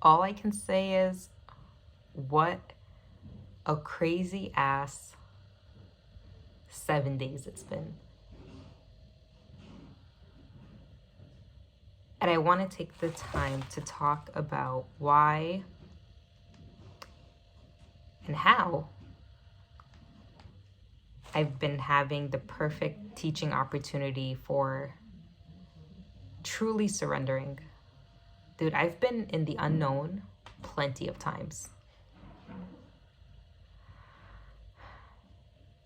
all I can say is, what a crazy ass 7 days it's been. And I want to take the time to talk about why and how I've been having the perfect teaching opportunity for truly surrendering. Dude, I've been in the unknown plenty of times.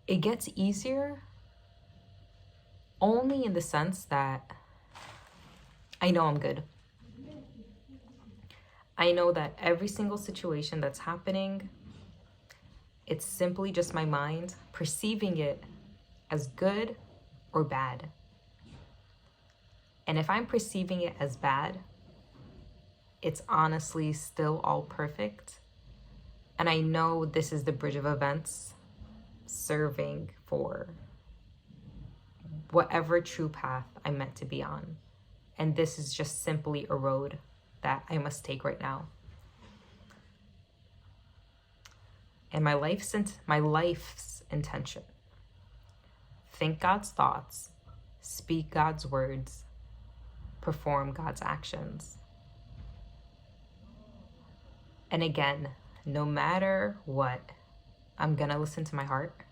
It gets easier only in the sense that I know I'm good. I know that every single situation that's happening, it's simply just my mind perceiving it as good or bad. And if I'm perceiving it as bad, it's honestly still all perfect. And I know this is the bridge of events serving for whatever true path I'm meant to be on. And this is just simply a road that I must take right now. And my life's intention: think God's thoughts, speak God's words, perform God's actions. And again, no matter what, I'm gonna listen to my heart.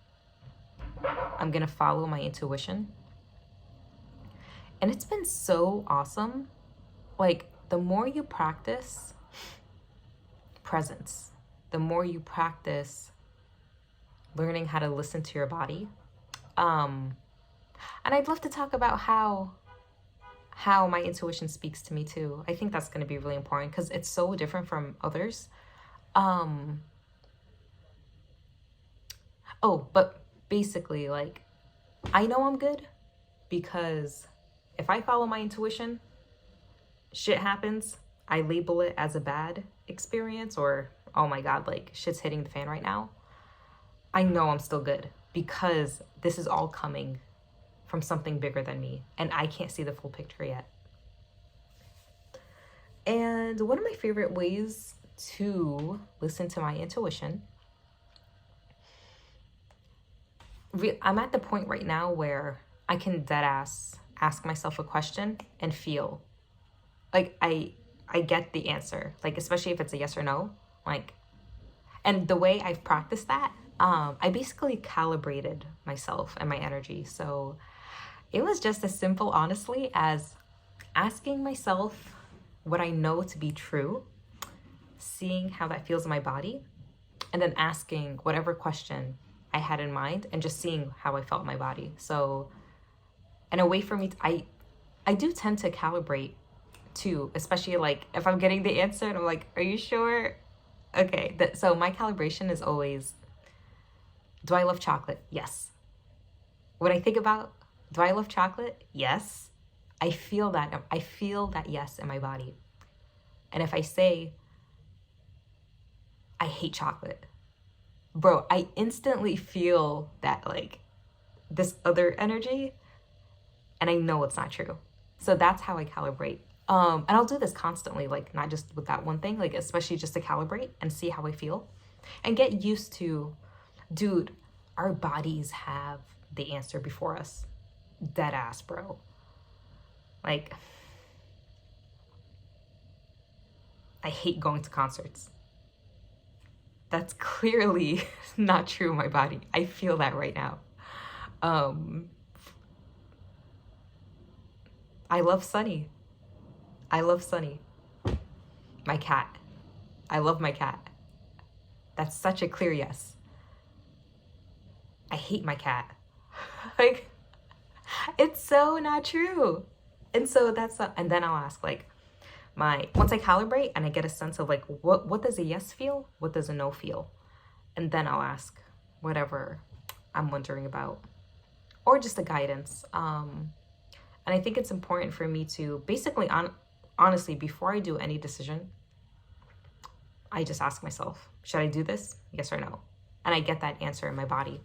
I'm gonna follow my intuition. And it's been so awesome. Like, the more you practice presence, the more you practice learning how to listen to your body. And I'd love to talk about how my intuition speaks to me too. I think that's going to be really important because it's so different from others. But basically, like, I know I'm good because if I follow my intuition, shit happens, I label it as a bad experience or, oh my God, like shit's hitting the fan right now. I know I'm still good because this is all coming from something bigger than me and I can't see the full picture yet. And one of my favorite ways to listen to my intuition, I'm at the point right now where I can deadass ask myself a question and feel like I get the answer, like especially if it's a yes or no, like, and the way I've practiced that, I basically calibrated myself and my energy. So it was just as simple, honestly, as asking myself what I know to be true, seeing how that feels in my body, and then asking whatever question I had in mind and just seeing how I felt in my body. So, and a way for me to, I do tend to calibrate too, especially like if I'm getting the answer and I'm like, are you sure? Okay, so my calibration is always, do I love chocolate? Yes. When I think about, do I love chocolate? Yes. I feel that yes in my body. And if I say, I hate chocolate, bro, I instantly feel that like this other energy and I know it's not true. So that's how I calibrate. And I'll do this constantly, like not just with that one thing, like especially just to calibrate and see how I feel and get used to, dude, our bodies have the answer before us. Dead ass, bro. Like, I hate going to concerts. That's clearly not true in my body. I feel that right now. I love Sunny. My cat. I love my cat. That's such a clear yes. I hate my cat. Like, it's so not true. And so and then I'll ask like, once I calibrate and I get a sense of like, what does a yes feel? What does a no feel? And then I'll ask whatever I'm wondering about, or just a guidance. And I think it's important for me to basically, honestly, before I do any decision, I just ask myself, should I do this? Yes or no? And I get that answer in my body.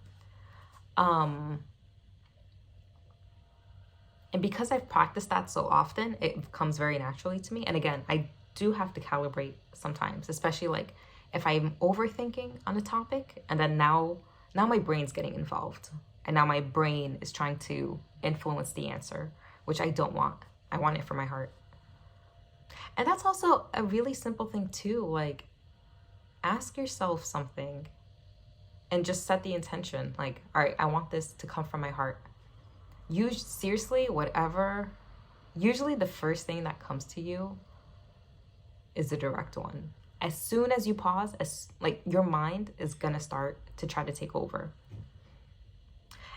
And because I've practiced that so often, it comes very naturally to me. And again, I do have to calibrate sometimes, especially like if I'm overthinking on a topic and then now my brain's getting involved and now my brain is trying to influence the answer, which I don't want. I want it from my heart. And that's also a really simple thing too. Like, ask yourself something and just set the intention. Like, all right, I want this to come from my heart. Seriously, whatever. Usually the first thing that comes to you is the direct one. As soon as you pause, your mind is gonna start to try to take over.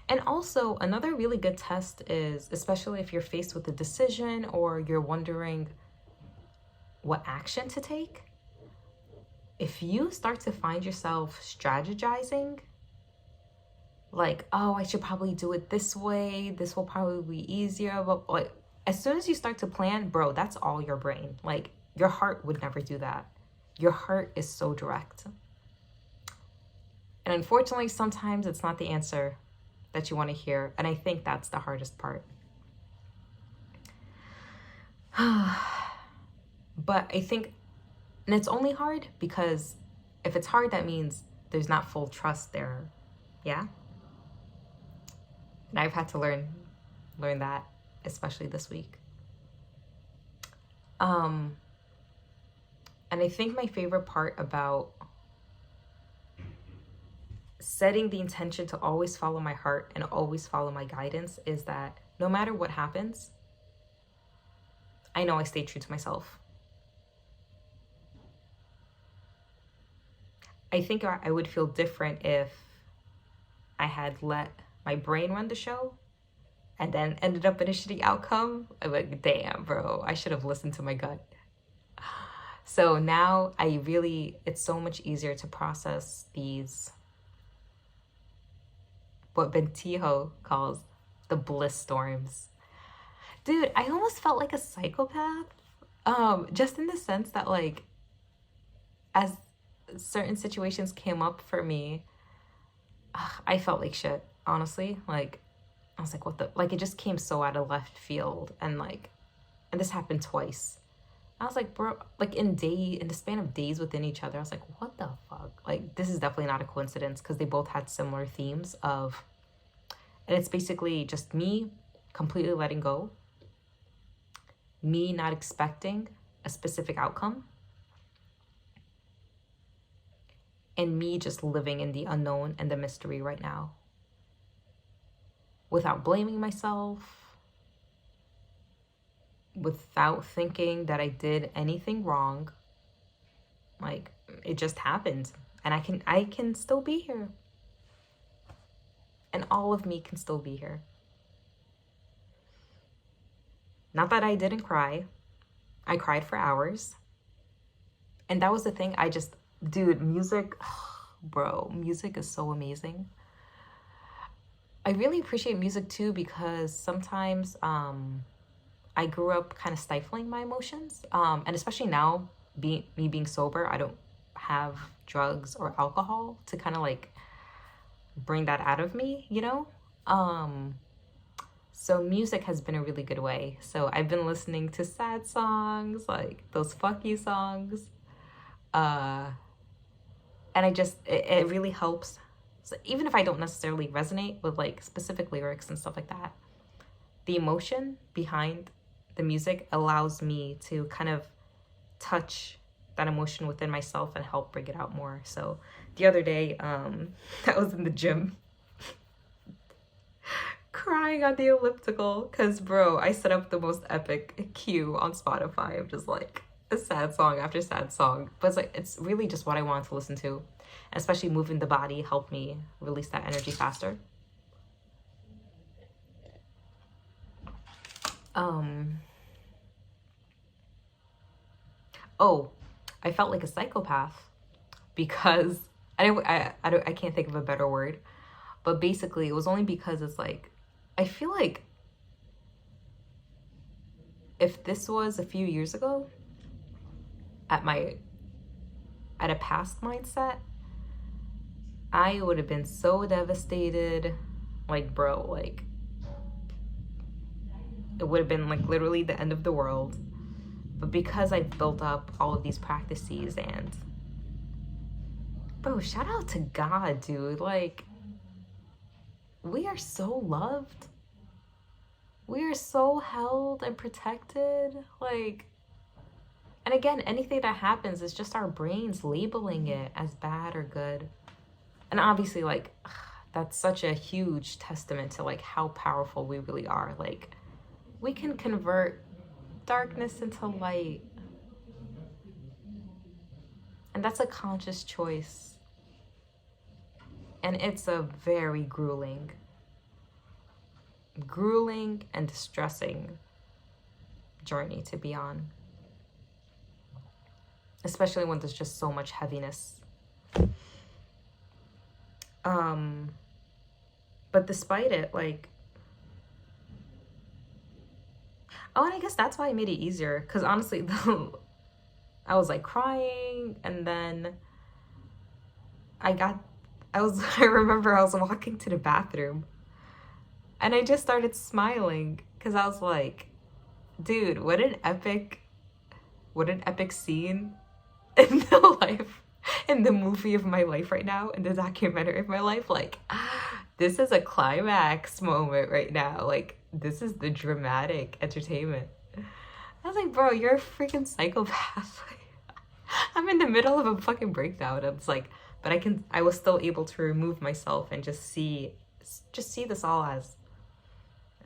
And also, another really good test is, especially if you're faced with a decision or you're wondering what action to take, if you start to find yourself strategizing, like, oh, I should probably do it this way, this will probably be easier, but like, as soon as you start to plan, bro, that's all your brain. Like, your heart would never do that. Your heart is so direct. And unfortunately, sometimes it's not the answer that you want to hear. And I think that's the hardest part. But I think, and it's only hard because if it's hard, that means there's not full trust there. Yeah? And I've had to learn that, especially this week. And I think my favorite part about setting the intention to always follow my heart and always follow my guidance is that no matter what happens, I know I stay true to myself. I think I would feel different if I had let my brain run the show and then ended up in a shitty outcome. I'm like, damn, bro, I should have listened to my gut. So now it's so much easier to process these, what Bentijo calls the bliss storms. Dude, I almost felt like a psychopath. Just in the sense that, like, as certain situations came up for me, I felt like shit, honestly. Like, I was like, what the, like, it just came so out of left field. And this happened twice. I was like, bro, like in the span of days within each other, I was like, what the fuck? Like, this is definitely not a coincidence, because they both had similar themes and it's basically just me completely letting go, me not expecting a specific outcome, and me just living in the unknown and the mystery right now without blaming myself, without thinking that I did anything wrong. Like, it just happened, and I can still be here, and all of me can still be here. Not that I didn't cry. I cried for hours, and that was the thing. Dude, music, bro, music is so amazing. I really appreciate music too, because sometimes I grew up kind of stifling my emotions, and especially now, me being sober, I don't have drugs or alcohol to kind of like bring that out of me, you know? So music has been a really good way. So I've been listening to sad songs, like those fuck you songs, and it really helps. So even if I don't necessarily resonate with like specific lyrics and stuff like that, the emotion behind the music allows me to kind of touch that emotion within myself and help bring it out more. So the other day, I was in the gym crying on the elliptical because, bro, I set up the most epic queue on Spotify of just like a sad song after sad song. But it's like, it's really just what I wanted to listen to. And especially moving the body helped me release that energy faster. Oh, I felt like a psychopath because I can't think of a better word, but basically it was only because it's like, I feel like if this was a few years ago at a past mindset, I would have been so devastated. Like, bro, like, it would have been like literally the end of the world. But because I've built up all of these practices and, bro, shout out to God, dude. Like, we are so loved. We are so held and protected. Like, and again, anything that happens is just our brains labeling it as bad or good. And obviously, like, that's such a huge testament to like how powerful we really are. Like, we can convert darkness into light. And that's a conscious choice. And it's a very grueling and distressing journey to be on. Especially when there's just so much heaviness. But despite it, like, oh, and I guess that's why I made it easier. Because honestly, I was like crying, and then I remember I was walking to the bathroom, and I just started smiling because I was like, dude, what an epic scene in the movie of my life right now, in the documentary of my life. Like, this is a climax moment right now. Like, this is the dramatic entertainment. I was like, bro, you're a freaking psychopath. I'm in the middle of a fucking breakdown. It's like, but I was still able to remove myself and just see this all as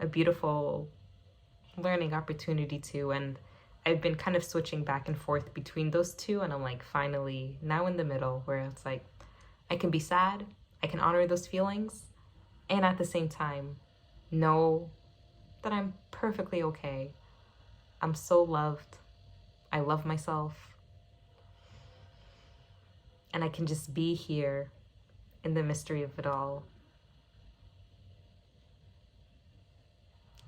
a beautiful learning opportunity too. And I've been kind of switching back and forth between those two, and I'm like finally now in the middle where it's like I can be sad, I can honor those feelings, and at the same time know that I'm perfectly okay. I'm so loved. I love myself. And I can just be here in the mystery of it all.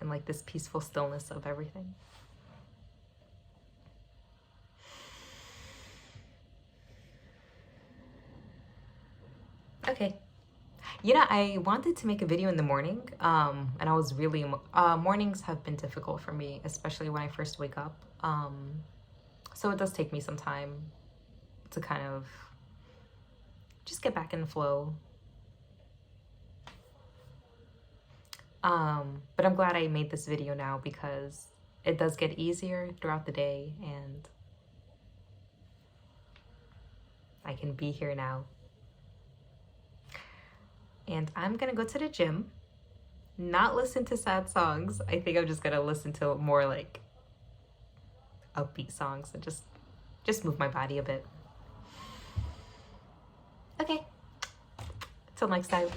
And like this peaceful stillness of everything. Okay. You know, I wanted to make a video in the morning, and I was really, mornings have been difficult for me, especially when I first wake up. So it does take me some time to kind of just get back in the flow. But I'm glad I made this video now because it does get easier throughout the day, and I can be here now. And I'm gonna go to the gym, not listen to sad songs. I think I'm just gonna listen to more like upbeat songs and just move my body a bit. Okay, till next time.